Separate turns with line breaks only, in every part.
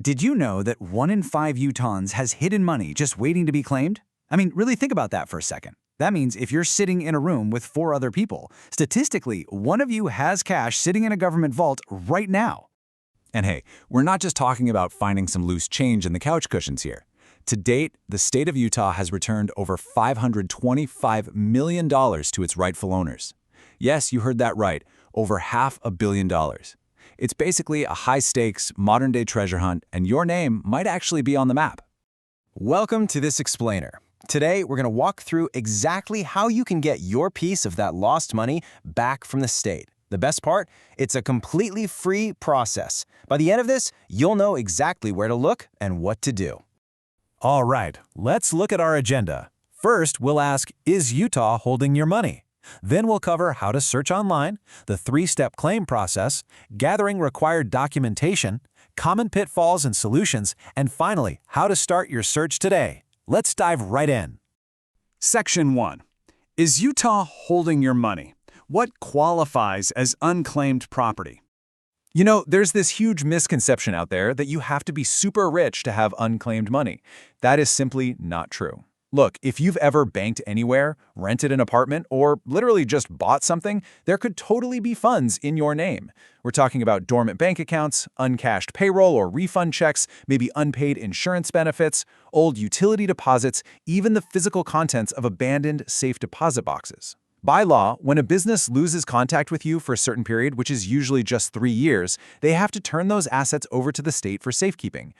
Did you know that 1 in 5 Utahns has hidden money just waiting to be claimed? I mean, really think about that for a second. That means if you're sitting in a room with 4 other people, statistically, one of you has cash sitting in a government vault right now.
And hey, we're not just talking about finding some loose change in the couch cushions here. To date, the state of Utah has returned over $525 million to its rightful owners. Yes, you heard that right, over $500 million. It's basically a high-stakes, modern-day treasure hunt, and your name might actually be on the map.
Welcome to this explainer. Today, we're going to walk through exactly how you can get your piece of that lost money back from the state. The best part? It's a completely free process. By the end of this, you'll know exactly where to look and what to do.
All right, let's look at our agenda. First, we'll ask, is Utah holding your money? Then we'll cover how to search online, the 3-step claim process, gathering required documentation, common pitfalls and solutions, and finally, how to start your search today. Let's dive right in.
Section 1. Is Utah holding your money? What qualifies as unclaimed property?
You know, there's this huge misconception out there that you have to be super rich to have unclaimed money. That is simply not true. Look, if you've ever banked anywhere, rented an apartment, or literally just bought something, there could totally be funds in your name. We're talking about dormant bank accounts, uncashed payroll or refund checks, maybe unpaid insurance benefits, old utility deposits, even the physical contents of abandoned safe deposit boxes. By law, when a business loses contact with you for a certain period, which is usually just 3 years, they have to turn those assets over to the state for safekeeping.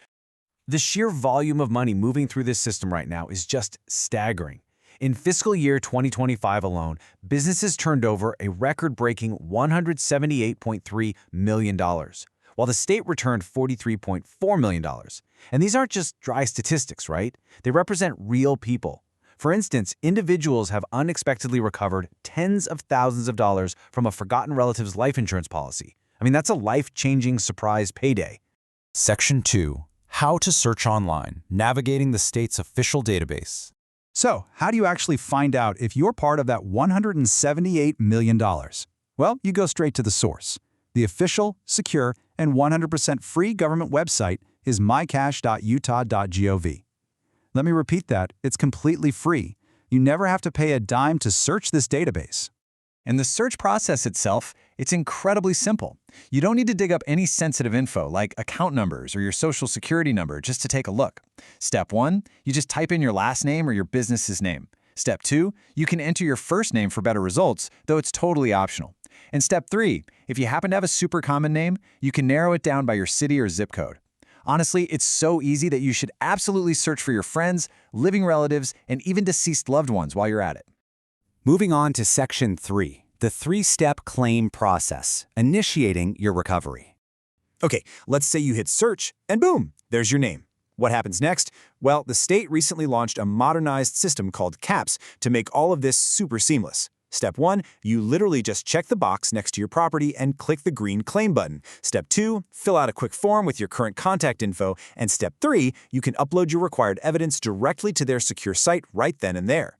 The sheer volume of money moving through this system right now is just staggering. In fiscal year 2025 alone, businesses turned over a record-breaking $178.3 million, while the state returned $43.4 million. And these aren't just dry statistics, right? They represent real people. For instance, individuals have unexpectedly recovered tens of thousands of dollars from a forgotten relative's life insurance policy. I mean, that's a life-changing surprise payday.
Section 2. How to search online, navigating the state's official database.
So, how do you actually find out if you're part of that $178 million? Well, you go straight to the source. The official, secure, and 100% free government website is mycash.utah.gov. Let me repeat that, it's completely free. You never have to pay a dime to search this database.
And the search process itself, it's incredibly simple. You don't need to dig up any sensitive info like account numbers or your social security number just to take a look. Step 1, you just type in your last name or your business's name. Step 2, you can enter your first name for better results, though it's totally optional. And Step 3, if you happen to have a super common name, you can narrow it down by your city or zip code. Honestly, it's so easy that you should absolutely search for your friends, living relatives, and even deceased loved ones while you're at it.
Moving on to Section 3, the 3-step claim process, initiating your recovery.
Okay, let's say you hit search, and boom, there's your name. What happens next? Well, the state recently launched a modernized system called CAPS to make all of this super seamless. Step 1, you literally just check the box next to your property and click the green claim button. Step 2, fill out a quick form with your current contact info. And Step 3, you can upload your required evidence directly to their secure site right then and there.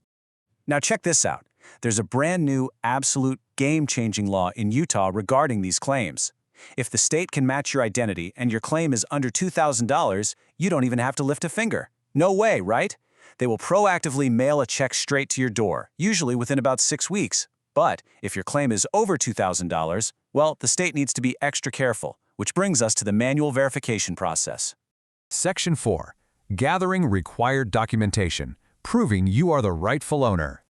Now check this out. There's a brand new, absolute, game-changing law in Utah regarding these claims. If the state can match your identity and your claim is under $2,000, you don't even have to lift a finger. No way, right? They will proactively mail a check straight to your door, usually within about 6 weeks. But if your claim is over $2,000, well, the state needs to be extra careful, which brings us to the manual verification process.
Section 4. Gathering required documentation, proving you are the rightful owner.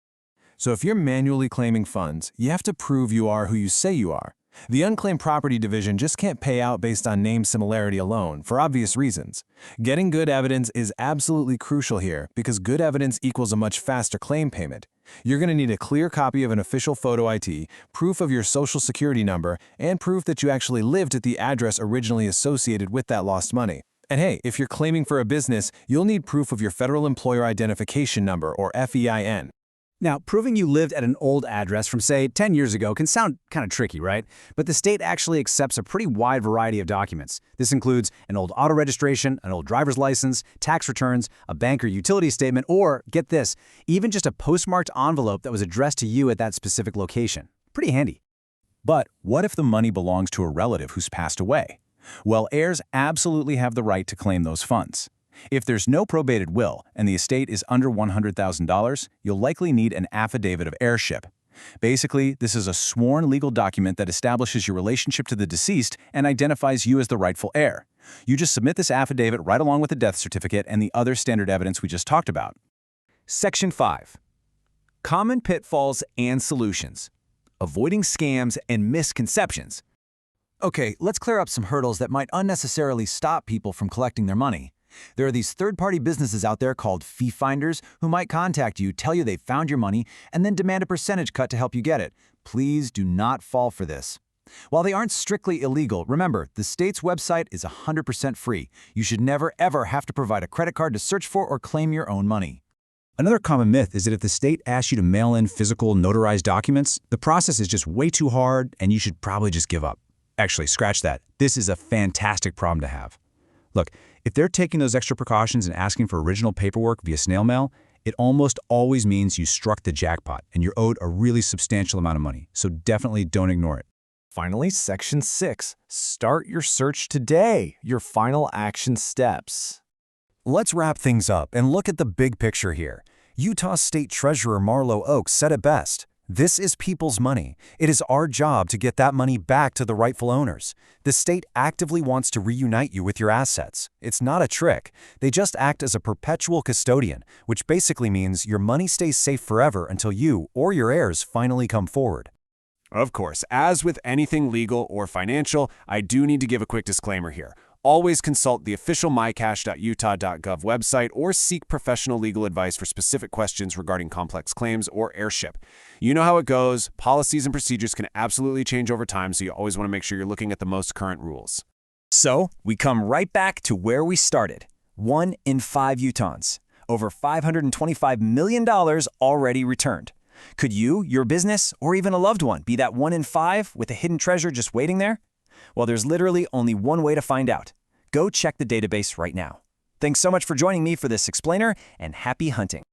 So if you're manually claiming funds, you have to prove you are who you say you are. The Unclaimed Property Division just can't pay out based on name similarity alone, for obvious reasons. Getting good evidence is absolutely crucial here because good evidence equals a much faster claim payment. You're going to need a clear copy of an official photo ID, proof of your social security number, and proof that you actually lived at the address originally associated with that lost money. And hey, if you're claiming for a business, you'll need proof of your Federal Employer Identification Number, or FEIN.
Now, proving you lived at an old address from, say, 10 years ago can sound kind of tricky, right? But the state actually accepts a pretty wide variety of documents. This includes an old auto registration, an old driver's license, tax returns, a bank or utility statement, or, get this, even just a postmarked envelope that was addressed to you at that specific location. Pretty handy.
But what if the money belongs to a relative who's passed away? Well, heirs absolutely have the right to claim those funds. If there's no probated will and the estate is under $100,000, you'll likely need an affidavit of heirship. Basically, this is a sworn legal document that establishes your relationship to the deceased and identifies you as the rightful heir. You just submit this affidavit right along with the death certificate and the other standard evidence we just talked about.
Section 5. Common pitfalls and solutions. Avoiding scams and misconceptions.
Okay, let's clear up some hurdles that might unnecessarily stop people from collecting their money. There are these third-party businesses out there called fee finders who might contact you, tell you they found your money, and then demand a percentage cut to help you get it. Please do not fall for this. While they aren't strictly illegal, remember, the state's website is 100% free. You should never, ever have to provide a credit card to search for or claim your own money.
Another common myth is that if the state asks you to mail in physical notarized documents, the process is just way too hard and you should probably just give up. Actually, scratch that. This is a fantastic problem to have. Look, if they're taking those extra precautions and asking for original paperwork via snail mail, it almost always means you struck the jackpot and you're owed a really substantial amount of money, so definitely don't ignore it.
Finally, Section 6. Start your search today. Your final action steps.
Let's wrap things up and look at the big picture here. Utah State Treasurer Marlo Oaks said it best. This is people's money. It is our job to get that money back to the rightful owners. The state actively wants to reunite you with your assets. It's not a trick. They just act as a perpetual custodian, which basically means your money stays safe forever until you or your heirs finally come forward.
Of course, as with anything legal or financial, I do need to give a quick disclaimer here. Always consult the official mycash.utah.gov website or seek professional legal advice for specific questions regarding complex claims or heirship. You know how it goes. Policies and procedures can absolutely change over time, so you always want to make sure you're looking at the most current rules.
So, we come right back to where we started. 1 in 5 Utahns. Over $525 million already returned. Could you, your business, or even a loved one be that 1 in 5 with a hidden treasure just waiting there? Well, there's literally only one way to find out. Go check the database right now. Thanks so much for joining me for this explainer, and happy hunting.